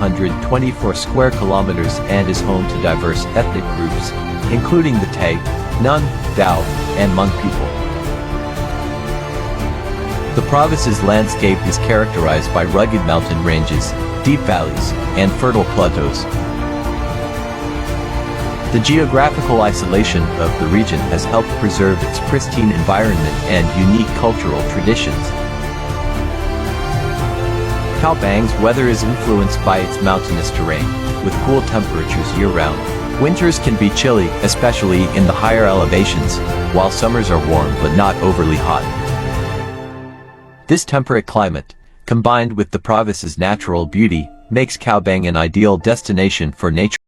524 square kilometers and is home to diverse ethnic groups, including the Tay, Nun, Dao, and Hmong people. The province's landscape is characterized by rugged mountain ranges, deep valleys, and fertile plateaus. The geographical isolation of the region has helped preserve its pristine environment and unique cultural traditions. Cao Bang's weather is influenced by its mountainous terrain, with cool temperatures year-round. Winters can be chilly, especially in the higher elevations, while summers are warm but not overly hot. This temperate climate, combined with the province's natural beauty, makes Cao Bang an ideal destination for nature.